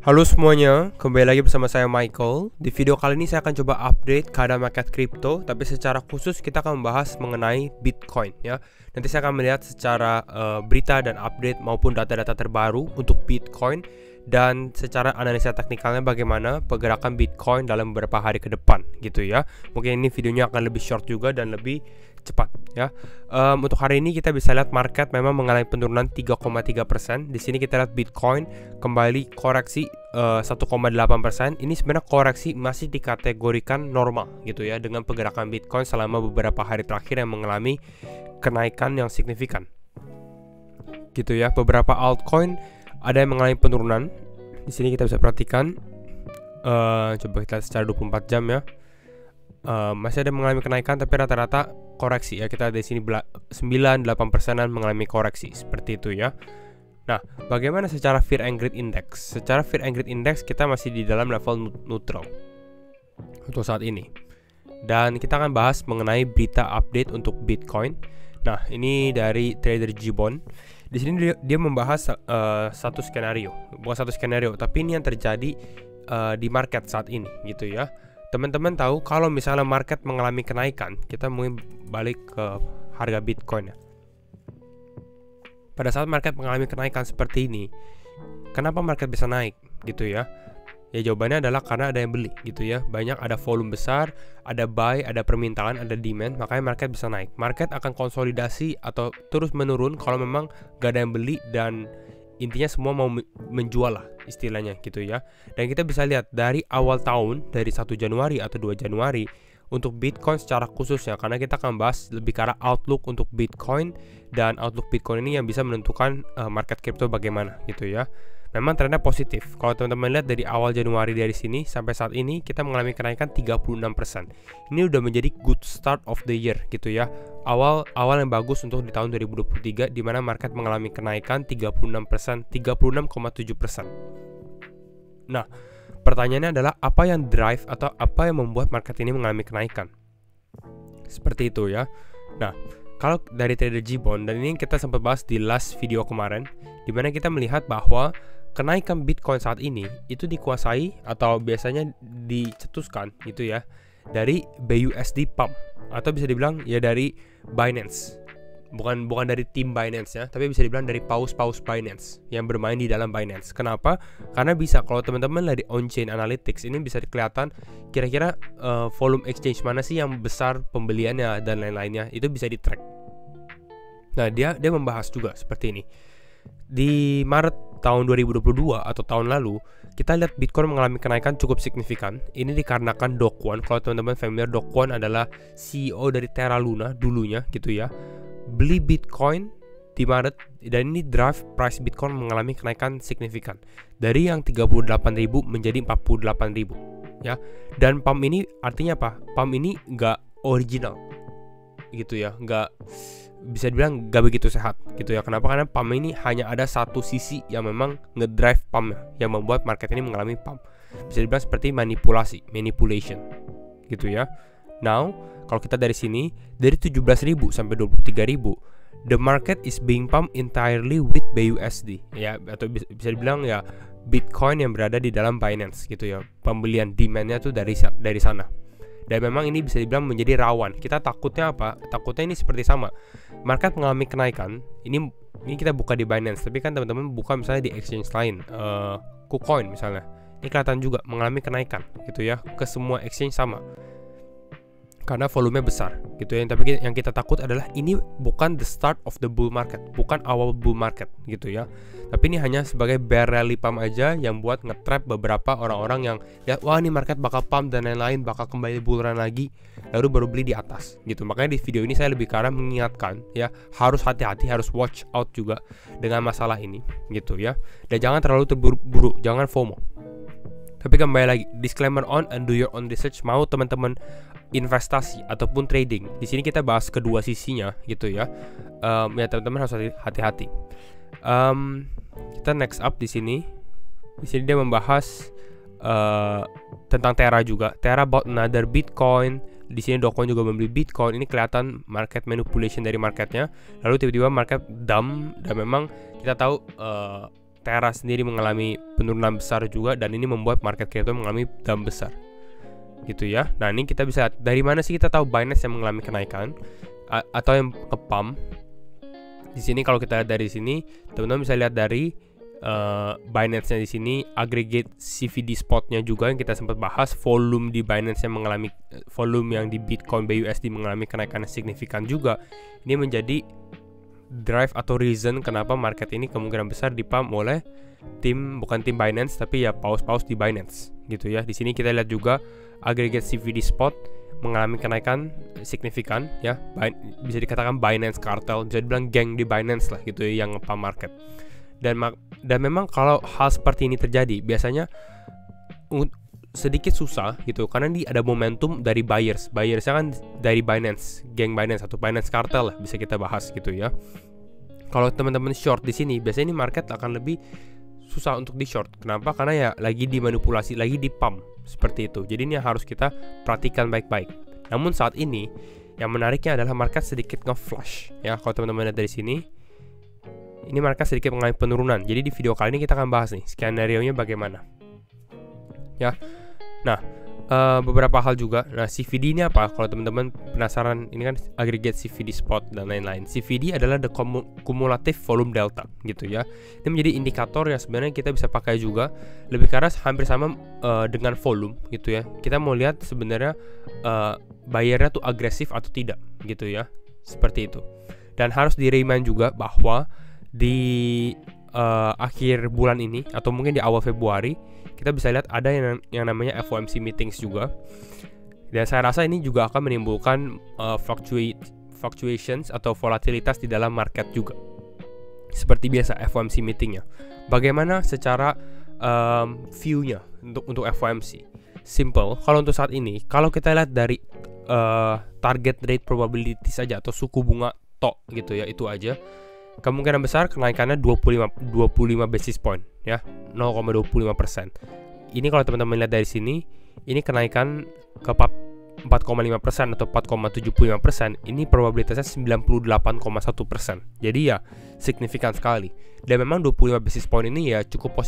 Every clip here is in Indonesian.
Halo semuanya, kembali lagi bersama saya Michael. Di video kali ini saya akan coba update keadaan market kripto, tapi secara khusus kita akan membahas mengenai Bitcoin ya. Nanti saya akan melihat secara berita dan update maupun data-data terbaru untuk Bitcoin dan secara analisa teknikalnya bagaimana pergerakan Bitcoin dalam beberapa hari ke depan gitu ya. Mungkin ini videonya akan lebih short juga dan lebih cepat ya. Untuk hari ini kita bisa lihat market memang mengalami penurunan 3,3%. Di sini kita lihat Bitcoin kembali koreksi 1,8%. Ini sebenarnya koreksi masih dikategorikan normal gitu ya, dengan pergerakan Bitcoin selama beberapa hari terakhir yang mengalami kenaikan yang signifikan gitu ya. Beberapa altcoin ada yang mengalami penurunan. Di sini kita bisa perhatikan, coba kita lihat secara 24 jam ya. Masih ada mengalami kenaikan tapi rata-rata koreksi ya. Kita di sini 98%-an mengalami koreksi seperti itu ya. Nah, bagaimana secara Fear and Greed Index? Secara Fear and Greed Index kita masih di dalam level neutral untuk saat ini. Dan kita akan bahas mengenai berita update untuk Bitcoin. Nah, ini dari Trader Gibbon. Di sini dia membahas satu skenario, bukan satu skenario, tapi ini yang terjadi di market saat ini gitu ya. Teman-teman tahu kalau misalnya market mengalami kenaikan, kita mungkin balik ke harga Bitcoin ya. Pada saat market mengalami kenaikan seperti ini, kenapa market bisa naik gitu ya? Ya jawabannya adalah karena ada yang beli gitu ya. Banyak, ada volume besar, ada buy, ada permintaan, ada demand, makanya market bisa naik. Market akan konsolidasi atau terus menurun kalau memang gak ada yang beli dan intinya semua mau menjual lah istilahnya gitu ya. Dan kita bisa lihat dari awal tahun, dari 1 Januari atau 2 Januari untuk Bitcoin secara khusus ya, karena kita akan bahas lebih ke arah outlook untuk Bitcoin, dan outlook Bitcoin ini yang bisa menentukan market crypto bagaimana gitu ya. Memang trennya positif. Kalau teman-teman lihat dari awal Januari dari sini sampai saat ini kita mengalami kenaikan 36%. Ini udah menjadi good start of the year gitu ya. Awal yang bagus untuk di tahun 2023 di mana market mengalami kenaikan 36%, 36,7%. Nah, pertanyaannya adalah apa yang drive atau apa yang membuat market ini mengalami kenaikan? Seperti itu ya. Nah, kalau dari Trader Gibbon, dan ini kita sempat bahas di last video kemarin, di mana kita melihat bahwa kenaikan Bitcoin saat ini itu dikuasai atau biasanya dicetuskan gitu ya dari BUSD pump, atau bisa dibilang ya dari Binance. Bukan dari tim Binance ya, tapi bisa dibilang dari paus Binance yang bermain di dalam Binance. Kenapa? Karena bisa, kalau teman-teman dari on-chain analytics ini bisa kelihatan kira-kira volume exchange mana sih yang besar pembeliannya dan lain-lainnya, itu bisa di-track. Nah, dia membahas juga seperti ini. Di Maret tahun 2022 atau tahun lalu, kita lihat Bitcoin mengalami kenaikan cukup signifikan. Ini dikarenakan Do Kwon. Kalau teman-teman familiar, Do Kwon adalah CEO dari Terra Luna dulunya gitu ya. Beli Bitcoin di Maret, dan ini drive price Bitcoin mengalami kenaikan signifikan dari yang 38.000 menjadi 48.000 ya. Dan pump ini artinya apa? Pump ini nggak original gitu ya, nggak, bisa dibilang nggak begitu sehat gitu ya. Kenapa? Karena pump ini hanya ada satu sisi yang memang ngedrive pump, yang membuat market ini mengalami pump. Bisa dibilang seperti manipulation gitu ya. Now, kalau kita dari sini, dari 17.000 sampai 23.000, the market is being pumped entirely with BUSD ya, atau bisa dibilang ya Bitcoin yang berada di dalam Binance gitu ya. Pembelian demandnya tuh dari sana. Dan memang ini bisa dibilang menjadi rawan. Kita takutnya apa? Takutnya ini seperti sama. Market mengalami kenaikan. Ini kita buka di Binance, tapi kan teman-teman buka misalnya di exchange lain, KuCoin misalnya. Ini kelihatan juga mengalami kenaikan gitu ya. Ke semua exchange sama. Karena volumenya besar gitu ya. Tapi yang kita takut adalah ini bukan the start of the bull market, bukan awal bull market gitu ya. Tapi ini hanya sebagai bear rally pump aja yang buat nge-trap beberapa orang-orang yang ya, wah ini market bakal pump dan lain-lain, bakal kembali bull run lagi, lalu baru beli di atas gitu. Makanya di video ini saya lebih ke arah mengingatkan ya, harus hati-hati, harus watch out juga dengan masalah ini gitu ya. Dan jangan terlalu terburu-buru, jangan FOMO. Tapi kembali lagi, disclaimer on and do your own research. Mau teman-teman investasi ataupun trading, di sini kita bahas kedua sisinya gitu ya. Ya teman-teman harus hati-hati. Kita next up di sini. Di sini dia membahas tentang Terra juga. Terra bought another Bitcoin. Di sini Do Kwon juga membeli Bitcoin. Ini kelihatan market manipulation dari marketnya. Lalu tiba-tiba market dump, dan memang kita tahu Terra sendiri mengalami penurunan besar juga, dan ini membuat market crypto mengalami dump besar gitu ya. Nah, ini kita bisa lihat dari mana sih kita tahu Binance yang mengalami kenaikan atau yang nge-pump. Di sini kalau kita lihat dari sini, teman-teman bisa lihat dari Binance-nya di sini, aggregate CVD spotnya juga yang kita sempat bahas, volume di Binance yang mengalami volume yang di Bitcoin BUSD mengalami kenaikan signifikan juga. Ini menjadi drive atau reason kenapa market ini kemungkinan besar dipump oleh bukan tim Binance tapi ya paus-paus di Binance gitu ya. Di sini kita lihat juga aggregate CVD spot mengalami kenaikan signifikan ya. Bisa dikatakan Binance cartel, jadi bilang geng di Binance lah gitu ya yang nge-pump market. Dan memang kalau hal seperti ini terjadi biasanya sedikit susah gitu, karena ini ada momentum dari buyersnya kan dari Binance, geng Binance atau Binance cartel lah bisa kita bahas gitu ya. Kalau teman-teman short di sini biasanya ini market akan lebih susah untuk di short. Kenapa? Karena ya lagi dimanipulasi, lagi di pump seperti itu. Jadi ini harus kita perhatikan baik-baik. Namun saat ini yang menariknya adalah market sedikit nge-flush ya. Kalau teman-teman lihat dari sini, ini market sedikit mengalami penurunan. Jadi di video kali ini kita akan bahas nih skenario-nya bagaimana ya. Nah, beberapa hal juga. Nah, CVD ini apa? Kalau teman-teman penasaran, ini kan aggregate CVD spot dan lain-lain. CVD adalah the cumulative volume delta gitu ya. Ini menjadi indikator yang sebenarnya kita bisa pakai juga, lebih karena hampir sama dengan volume gitu ya. Kita mau lihat sebenarnya bayarnya tuh agresif atau tidak gitu ya. Seperti itu. Dan harus di-remind juga bahwa di akhir bulan ini atau mungkin di awal Februari kita bisa lihat ada yang namanya FOMC meetings juga, dan saya rasa ini juga akan menimbulkan fluctuations atau volatilitas di dalam market juga. Seperti biasa FOMC meetingnya, bagaimana secara view-nya untuk FOMC? Simple, kalau untuk saat ini kalau kita lihat dari target rate probability saja atau suku bunga TO gitu ya, itu aja kemungkinan besar kenaikannya 25 basis point ya, 0,25%. Ini kalau teman-teman lihat dari sini, ini kenaikan ke 4,5% atau 4,75%. Ini probabilitasnya 98,1%. Jadi ya signifikan sekali. Dan memang 25 basis point ini ya cukup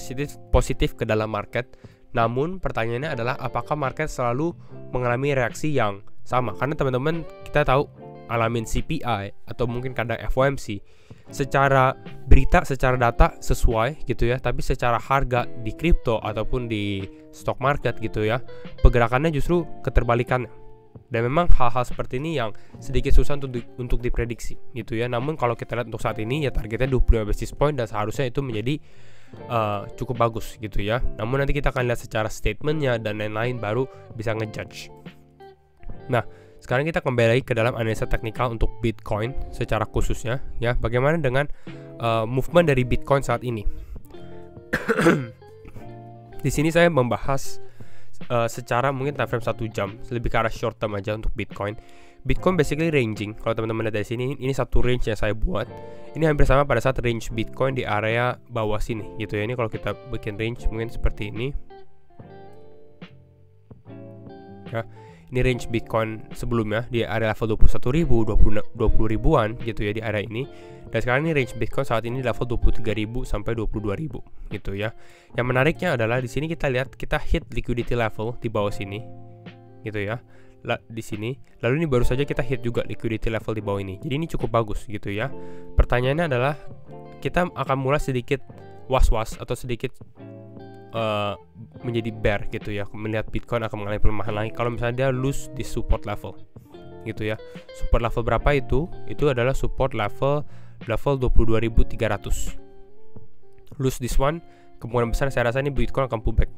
positif ke dalam market. Namun pertanyaannya adalah apakah market selalu mengalami reaksi yang sama? Karena teman-teman kita tahu alamin CPI atau mungkin kadang FOMC, secara berita, secara data sesuai gitu ya, tapi secara harga di kripto ataupun di stock market gitu ya, pergerakannya justru keterbalikannya. Dan memang hal-hal seperti ini yang sedikit susah untuk diprediksi gitu ya. Namun kalau kita lihat untuk saat ini ya targetnya 25 basis point dan seharusnya itu menjadi cukup bagus gitu ya. Namun nanti kita akan lihat secara statementnya dan lain-lain baru bisa ngejudge. Nah, sekarang kita kembali lagi ke dalam analisa teknikal untuk Bitcoin secara khususnya ya. Bagaimana dengan movement dari Bitcoin saat ini? Di sini saya membahas secara mungkin time frame 1 jam, lebih ke arah short term aja untuk Bitcoin. Bitcoin basically ranging. Kalau teman-teman lihat dari sini, ini satu range yang saya buat. Ini hampir sama pada saat range Bitcoin di area bawah sini gitu ya. Ini kalau kita bikin range mungkin seperti ini. Ya. Ini range Bitcoin sebelumnya di area level 21.000, 20 ribuan gitu ya di area ini. Dan sekarang ini range Bitcoin saat ini level 23.000 sampai 22.000 gitu ya. Yang menariknya adalah di sini kita lihat kita hit liquidity level di bawah sini gitu ya. Di sini. Lalu ini baru saja kita hit juga liquidity level di bawah ini. Jadi ini cukup bagus gitu ya. Pertanyaannya adalah kita akan mulai sedikit was-was atau sedikit menjadi bear gitu ya, melihat Bitcoin akan mengalami pelemahan lagi kalau misalnya dia lose di support level gitu ya. Support level berapa itu? Itu adalah support level 22.300. Lose this one, kemungkinan besar saya rasa ini Bitcoin akan pullback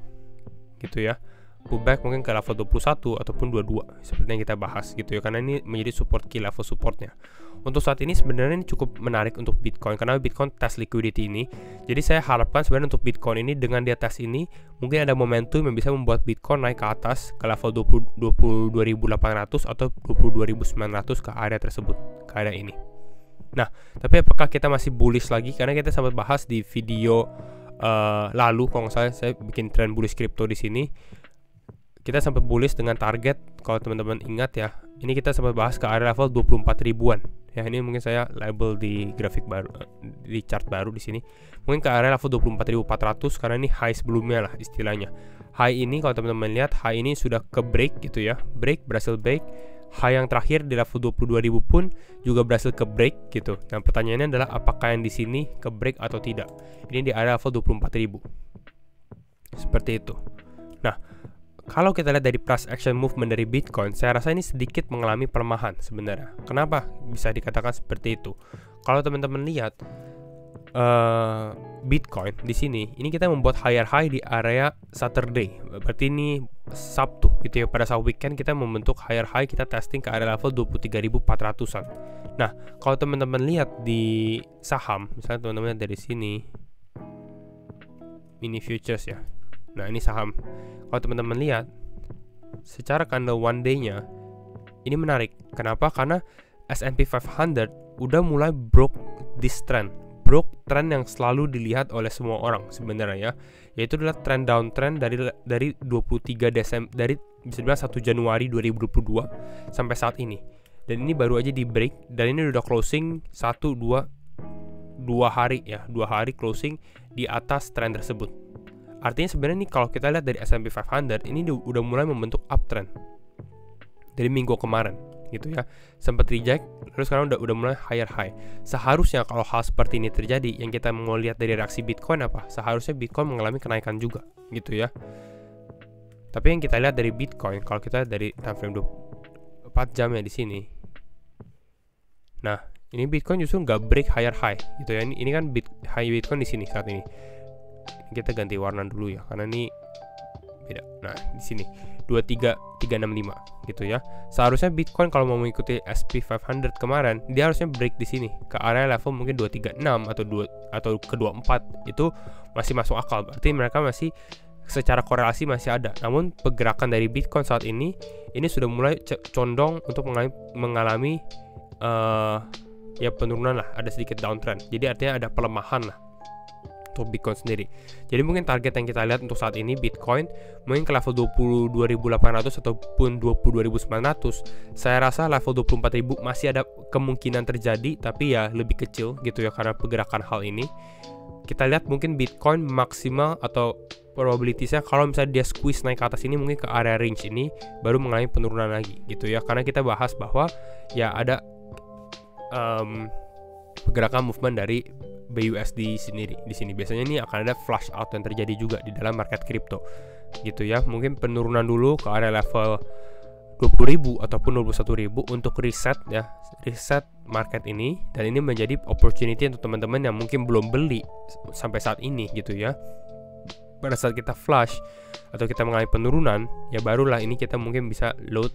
gitu ya. Pullback mungkin ke level 21 ataupun 22 seperti yang kita bahas gitu ya, karena ini menjadi support key level supportnya. Untuk saat ini sebenarnya ini cukup menarik untuk Bitcoin karena Bitcoin test liquidity ini. Jadi saya harapkan sebenarnya untuk Bitcoin ini dengan dia tes ini mungkin ada momentum yang bisa membuat Bitcoin naik ke atas ke level 22.800 atau 22.900 ke area tersebut, ke area ini. Nah, tapi apakah kita masih bullish lagi? Karena kita sempat bahas di video lalu kalau nggak salah saya bikin tren bullish crypto di sini. Kita sempat bullish dengan target, kalau teman-teman ingat ya, ini kita sempat bahas ke area level 24 ribuan Ya, ini mungkin saya label di grafik baru, di chart baru di sini. Mungkin ke area level 24.400 karena ini high sebelumnya lah istilahnya. High ini kalau teman-teman lihat, high ini sudah ke break gitu ya. Break, berhasil break. High yang terakhir di level 22.000 pun juga berhasil ke break gitu. Nah, pertanyaannya adalah apakah yang di sini ke break atau tidak. Ini di area level 24.000. Seperti itu. Nah, kalau kita lihat dari price action movement dari Bitcoin, saya rasa ini sedikit mengalami pelemahan sebenarnya. Kenapa bisa dikatakan seperti itu? Kalau teman-teman lihat Bitcoin di sini, ini kita membuat higher high di area Saturday. Berarti ini Sabtu gitu ya. Pada saat weekend kita membentuk higher high, kita testing ke area level 23.400-an. Nah, kalau teman-teman lihat di saham, misalnya teman-teman lihat dari sini, ini futures ya. Nah, ini saham. Kalau teman-teman lihat secara candle one day-nya ini menarik. Kenapa? Karena S&P 500 udah mulai broke this trend. Broke trend yang selalu dilihat oleh semua orang sebenarnya ya, yaitu adalah trend downtrend dari 23 Desember, dari bisa dibilang 1 Januari 2022 sampai saat ini. Dan ini baru aja di break, dan ini udah closing 2 hari ya, 2 hari closing di atas trend tersebut. Artinya sebenarnya nih kalau kita lihat dari S&P 500 ini udah mulai membentuk uptrend dari minggu kemarin gitu ya. Sempat reject, terus sekarang udah mulai higher high. Seharusnya kalau hal seperti ini terjadi, yang kita mau lihat dari reaksi Bitcoin apa? Seharusnya Bitcoin mengalami kenaikan juga gitu ya. Tapi yang kita lihat dari Bitcoin, kalau kita lihat dari time frame 24 jam ya di sini. Nah, ini Bitcoin justru nggak break higher high gitu ya. Ini kan high Bitcoin di sini saat ini. Kita ganti warna dulu ya, karena ini beda. Nah, di sini 23365 gitu ya. Seharusnya Bitcoin kalau mau mengikuti SP 500 kemarin, dia harusnya break di sini ke area level mungkin 236 atau ke 24. Itu masih masuk akal. Berarti mereka masih secara korelasi masih ada. Namun pergerakan dari Bitcoin saat ini sudah mulai condong untuk mengalami ya penurunan lah, ada sedikit downtrend. Jadi artinya ada pelemahan lah untuk Bitcoin sendiri. Jadi mungkin target yang kita lihat untuk saat ini Bitcoin mungkin ke level 22.800 ataupun 22.900. Saya rasa level 24.000 masih ada kemungkinan terjadi, tapi ya lebih kecil gitu ya karena pergerakan hal ini. Kita lihat mungkin Bitcoin maksimal atau probabilitasnya kalau misalnya dia squeeze naik ke atas ini, mungkin ke area range ini baru mengalami penurunan lagi gitu ya. Karena kita bahas bahwa ya ada pergerakan movement dari BUSD sendiri di sini. Biasanya ini akan ada flush out yang terjadi juga di dalam market crypto gitu ya. Mungkin penurunan dulu ke area level 20.000 ataupun 21.000 untuk reset ya, reset market ini, dan ini menjadi opportunity untuk teman-teman yang mungkin belum beli sampai saat ini gitu ya. Pada saat kita flush atau kita mengalami penurunan, ya barulah ini kita mungkin bisa load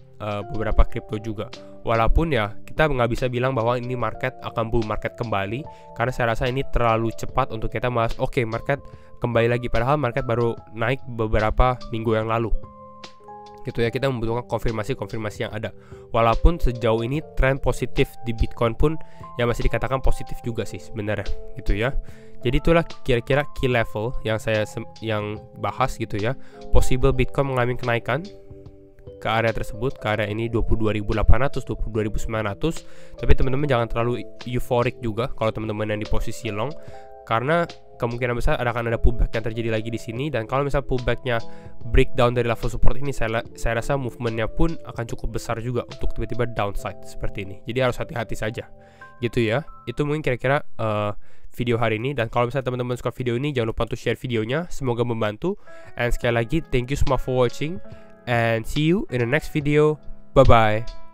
beberapa kripto juga. Walaupun ya kita nggak bisa bilang bahwa ini market akan bull market kembali, karena saya rasa ini terlalu cepat untuk kita bahas oke, market kembali lagi, padahal market baru naik beberapa minggu yang lalu gitu ya. Kita membutuhkan konfirmasi yang ada. Walaupun sejauh ini tren positif di Bitcoin pun ya masih dikatakan positif juga sih sebenarnya gitu ya. Jadi itulah kira-kira key level yang saya bahas gitu ya. Possible Bitcoin mengalami kenaikan ke area tersebut, ke area ini 22.800, 22.900. Tapi teman-teman jangan terlalu euforik juga kalau teman-teman yang di posisi long, karena kemungkinan besar akan ada pullback yang terjadi lagi di sini. Dan kalau misalnya pullbacknya breakdown dari level support ini, saya rasa movementnya pun akan cukup besar juga untuk tiba-tiba downside seperti ini. Jadi harus hati-hati saja gitu ya. Itu mungkin kira-kira video hari ini. Dan kalau misalnya teman-teman suka video ini, jangan lupa untuk share videonya, semoga membantu. And sekali lagi, thank you so much for watching and see you in the next video. Bye bye.